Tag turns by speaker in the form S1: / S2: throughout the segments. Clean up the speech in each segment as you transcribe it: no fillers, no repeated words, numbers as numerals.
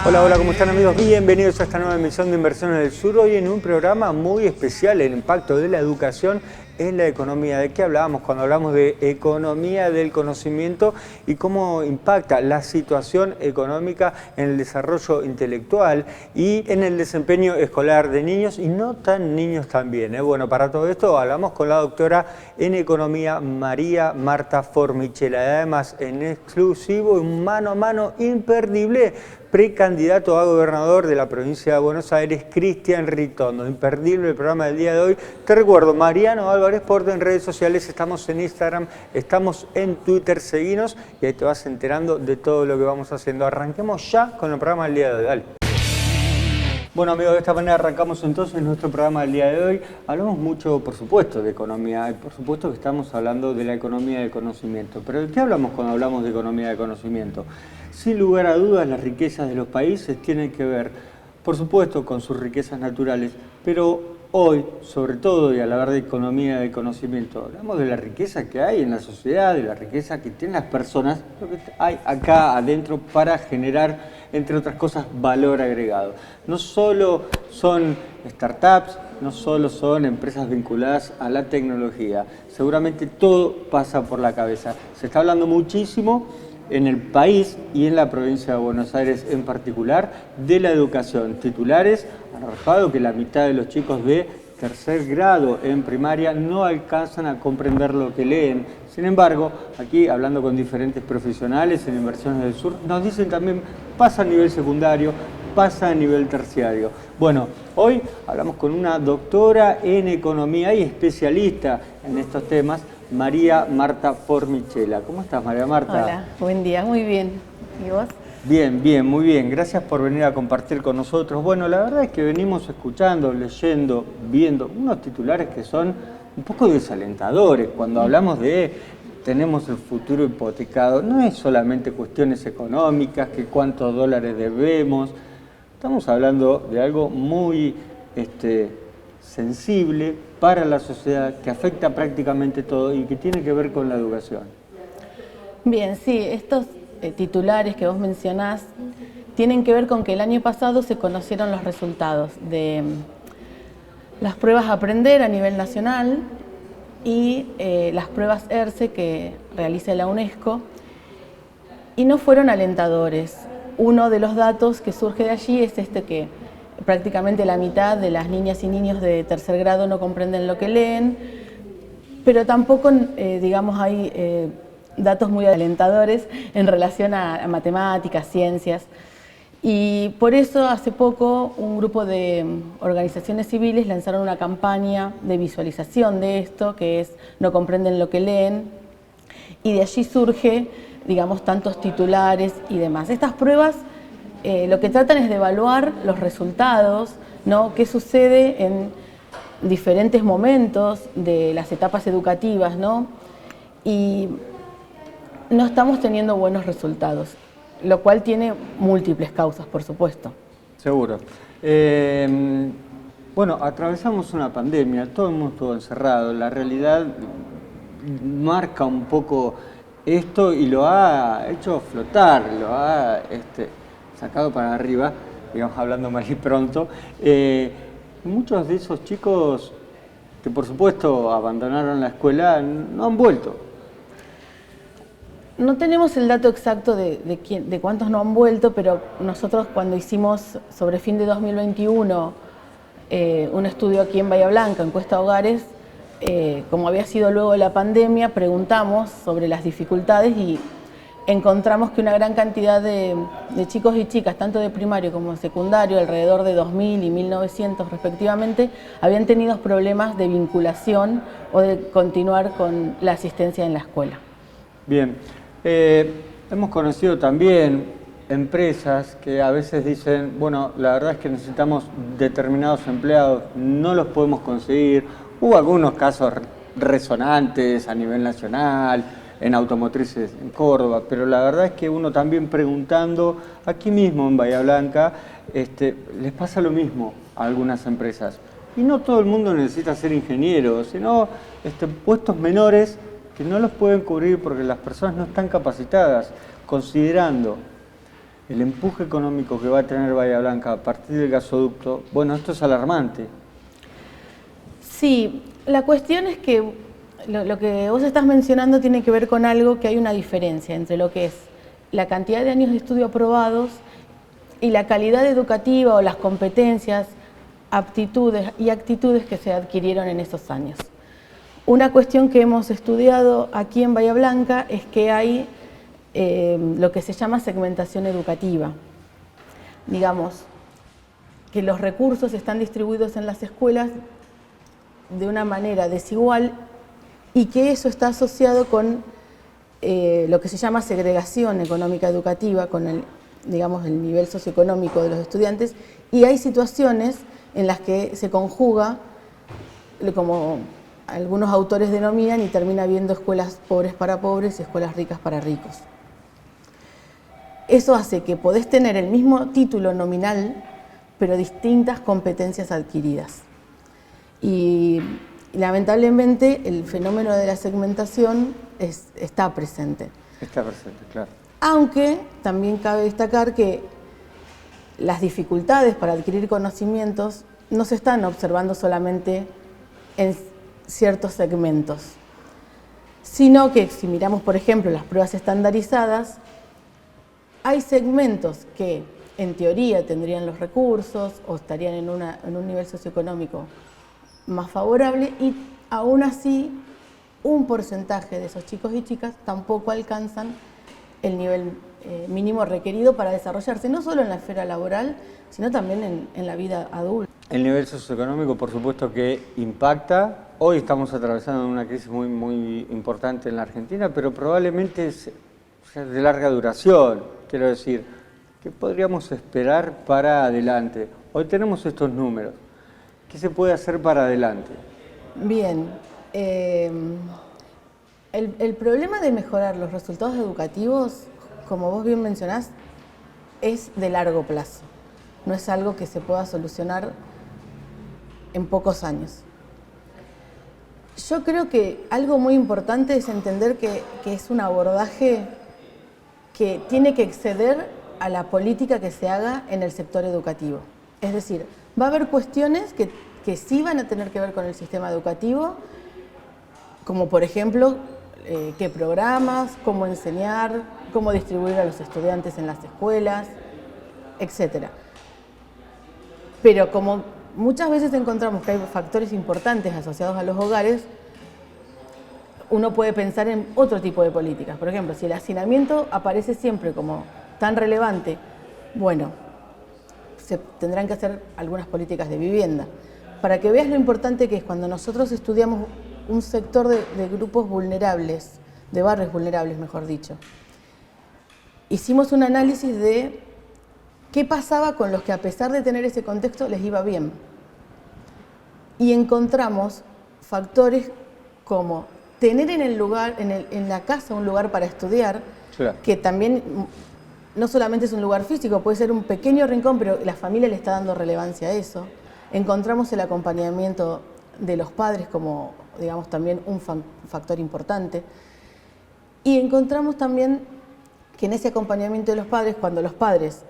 S1: Hola, hola, ¿cómo están amigos? Bienvenidos a esta nueva emisión de Inversiones del Sur. Hoy en un programa muy especial, el impacto de la educación en la economía. ¿De qué hablábamos cuando hablamos de economía del conocimiento y cómo impacta la situación económica en el desarrollo intelectual y en el desempeño escolar de niños y no tan niños también? Bueno, para todo esto hablamos con la doctora en economía María Marta Formichela, además en exclusivo, un mano a mano imperdible, precandidato a gobernador de la provincia de Buenos Aires, Cristian Ritondo. Imperdible el programa del día de hoy. Te recuerdo, Mariano Álvarez Porto en redes sociales, estamos en Instagram, estamos en Twitter, seguinos y ahí te vas enterando de todo lo que vamos haciendo. Arranquemos ya con el programa del día de hoy, dale. Bueno amigos, de esta manera arrancamos entonces nuestro programa del día de hoy. Hablamos mucho, por supuesto, de economía y por supuesto que estamos hablando de la economía del conocimiento. Pero ¿de qué hablamos cuando hablamos de economía del conocimiento? Sin lugar a dudas, las riquezas de los países tienen que ver, por supuesto, con sus riquezas naturales, pero hoy, sobre todo, y al hablar de economía del conocimiento, hablamos de la riqueza que hay en la sociedad, de la riqueza que tienen las personas, lo que hay acá adentro para generar, entre otras cosas, valor agregado. No solo son startups, no solo son empresas vinculadas a la tecnología, seguramente todo pasa por la cabeza. Se está hablando muchísimo en el país y en la provincia de Buenos Aires en particular de la educación. Titulares han arrojado que la mitad de los chicos de tercer grado en primaria no alcanzan a comprender lo que leen. Sin embargo, aquí hablando con diferentes profesionales en Inversiones del Sur, nos dicen también pasa a nivel secundario, pasa a nivel terciario. Bueno, hoy hablamos con una doctora en economía y especialista en estos temas, María Marta Formichela. ¿Cómo estás, María Marta?
S2: Hola, buen día, muy bien. ¿Y vos?
S1: Bien, bien, muy bien. Gracias por venir a compartir con nosotros. Bueno, la verdad es que venimos escuchando, leyendo, viendo unos titulares que son un poco desalentadores. Cuando hablamos de tenemos el futuro hipotecado, no es solamente cuestiones económicas, que cuántos dólares debemos. Estamos hablando de algo muy sensible para la sociedad, que afecta prácticamente todo y que tiene que ver con la educación.
S2: Bien, sí, estos titulares que vos mencionás tienen que ver con que el año pasado se conocieron los resultados de las pruebas a aprender a nivel nacional y las pruebas ERCE que realiza la UNESCO, y no fueron alentadores. Uno de los datos que surge de allí es que prácticamente la mitad de las niñas y niños de tercer grado no comprenden lo que leen, pero tampoco, digamos, hay datos muy alentadores en relación a matemáticas, ciencias. Y por eso hace poco un grupo de organizaciones civiles lanzaron una campaña de visualización de esto, que es No comprenden lo que leen, y de allí surge, digamos, tantos titulares y demás. Estas pruebas lo que tratan es de evaluar los resultados, ¿no? Qué sucede en diferentes momentos de las etapas educativas, ¿no? Y no estamos teniendo buenos resultados, lo cual tiene múltiples causas, por supuesto.
S1: Seguro. Bueno, atravesamos una pandemia, todo el mundo estuvo encerrado, la realidad marca un poco esto y lo ha hecho flotar, lo ha sacado para arriba, digamos, hablando mal y pronto. Muchos de esos chicos que por supuesto abandonaron la escuela no han vuelto.
S2: No tenemos el dato exacto de cuántos no han vuelto, pero nosotros cuando hicimos sobre fin de 2021 un estudio aquí en Bahía Blanca, encuesta a hogares, como había sido luego de la pandemia, preguntamos sobre las dificultades y encontramos que una gran cantidad de chicos y chicas, tanto de primario como de secundario, alrededor de 2.000 y 1.900 respectivamente, habían tenido problemas de vinculación o de continuar con la asistencia en la escuela.
S1: Bien, hemos conocido también empresas que a veces dicen, bueno, la verdad es que necesitamos determinados empleados, no los podemos conseguir. Hubo algunos casos resonantes a nivel nacional, en automotrices en Córdoba, pero la verdad es que uno también preguntando aquí mismo en Bahía Blanca, les pasa lo mismo a algunas empresas. Y no todo el mundo necesita ser ingeniero, sino puestos menores que no los pueden cubrir porque las personas no están capacitadas, considerando El empuje económico que va a tener Bahía Blanca a partir del gasoducto, bueno, esto es alarmante.
S2: Sí, la cuestión es que lo que vos estás mencionando tiene que ver con algo que hay una diferencia entre lo que es la cantidad de años de estudio aprobados y la calidad educativa o las competencias, aptitudes y actitudes que se adquirieron en esos años. Una cuestión que hemos estudiado aquí en Bahía Blanca es que hay lo que se llama segmentación educativa. Digamos, que los recursos están distribuidos en las escuelas de una manera desigual y que eso está asociado con lo que se llama segregación económica educativa, con el nivel socioeconómico de los estudiantes, y hay situaciones en las que se conjuga, como algunos autores denominan, y termina habiendo escuelas pobres para pobres y escuelas ricas para ricos. Eso hace que podés tener el mismo título nominal, pero distintas competencias adquiridas. Y lamentablemente el fenómeno de la segmentación está presente.
S1: Está presente, claro.
S2: Aunque también cabe destacar que las dificultades para adquirir conocimientos no se están observando solamente en ciertos segmentos, sino que si miramos, por ejemplo, las pruebas estandarizadas, hay segmentos que en teoría tendrían los recursos o estarían en un nivel socioeconómico más favorable y aún así un porcentaje de esos chicos y chicas tampoco alcanzan el nivel mínimo requerido para desarrollarse, no solo en la esfera laboral, sino también en la vida adulta.
S1: El nivel socioeconómico, por supuesto, que impacta. Hoy estamos atravesando una crisis muy importante en la Argentina, pero probablemente es de larga duración. Quiero decir, ¿qué podríamos esperar para adelante? Hoy tenemos estos números. ¿Qué se puede hacer para adelante?
S2: Bien. El problema de mejorar los resultados educativos, como vos bien mencionás, es de largo plazo. No es algo que se pueda solucionar en pocos años. Yo creo que algo muy importante es entender que es un abordaje que tiene que exceder a la política que se haga en el sector educativo. Es decir, va a haber cuestiones que sí van a tener que ver con el sistema educativo, como por ejemplo, qué programas, cómo enseñar, cómo distribuir a los estudiantes en las escuelas, etc. Pero como muchas veces encontramos que hay factores importantes asociados a los hogares, uno puede pensar en otro tipo de políticas. Por ejemplo, si el hacinamiento aparece siempre como tan relevante, bueno, se tendrán que hacer algunas políticas de vivienda. Para que veas lo importante que es cuando nosotros estudiamos un sector de grupos vulnerables, de barrios vulnerables, mejor dicho, hicimos un análisis de qué pasaba con los que a pesar de tener ese contexto les iba bien. Y encontramos factores como tener en la casa un lugar para estudiar, claro, que también no solamente es un lugar físico, puede ser un pequeño rincón, pero la familia le está dando relevancia a eso. Encontramos el acompañamiento de los padres como, digamos, también un factor importante. Y encontramos también que en ese acompañamiento de los padres, cuando los padres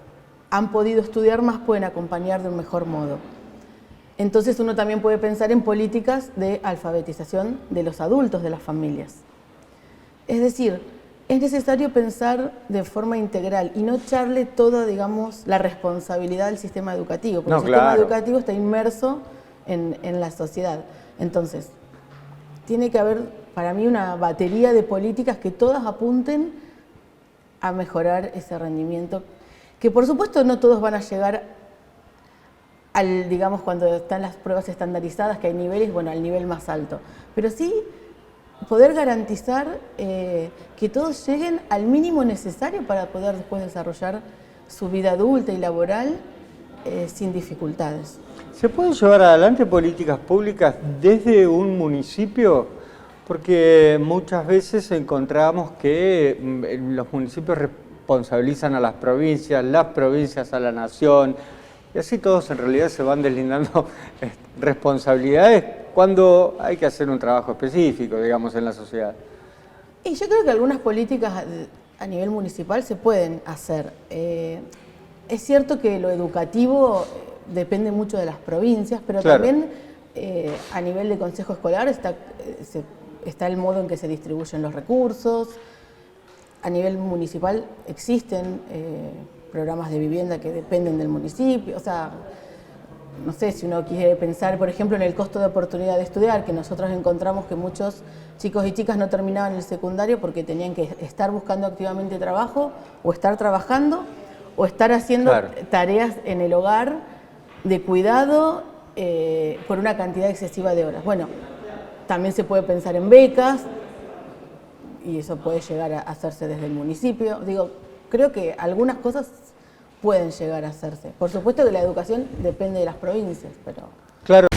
S2: han podido estudiar más, pueden acompañar de un mejor modo. Entonces uno también puede pensar en políticas de alfabetización de los adultos de las familias. Es decir, es necesario pensar de forma integral y no echarle toda, digamos, la responsabilidad del sistema educativo, porque el sistema educativo está inmerso en la sociedad. Entonces, tiene que haber, para mí, una batería de políticas que todas apunten a mejorar ese rendimiento, que por supuesto no todos van a llegar al, digamos, cuando están las pruebas estandarizadas, que hay niveles, bueno, al nivel más alto, pero sí poder garantizar que todos lleguen al mínimo necesario para poder después desarrollar su vida adulta y laboral sin dificultades.
S1: ¿Se pueden llevar adelante políticas públicas desde un municipio? Porque muchas veces encontramos que los municipios responsabilizan a las provincias a la nación, y así todos en realidad se van deslindando responsabilidades cuando hay que hacer un trabajo específico, digamos, en la sociedad.
S2: Y yo creo que algunas políticas a nivel municipal se pueden hacer. Es cierto que lo educativo depende mucho de las provincias, pero
S1: claro,
S2: también a nivel de consejo escolar está el modo en que se distribuyen los recursos. A nivel municipal existen programas de vivienda que dependen del municipio. O sea, no sé, si uno quiere pensar, por ejemplo, en el costo de oportunidad de estudiar, que nosotros encontramos que muchos chicos y chicas no terminaban el secundario porque tenían que estar buscando activamente trabajo, o estar trabajando, o estar haciendo
S1: claro,
S2: tareas en el hogar de cuidado por una cantidad excesiva de horas. Bueno, también se puede pensar en becas, y eso puede llegar a hacerse desde el municipio. Digo, creo que algunas cosas pueden llegar a hacerse. Por supuesto que la educación depende de las provincias, pero...
S1: claro.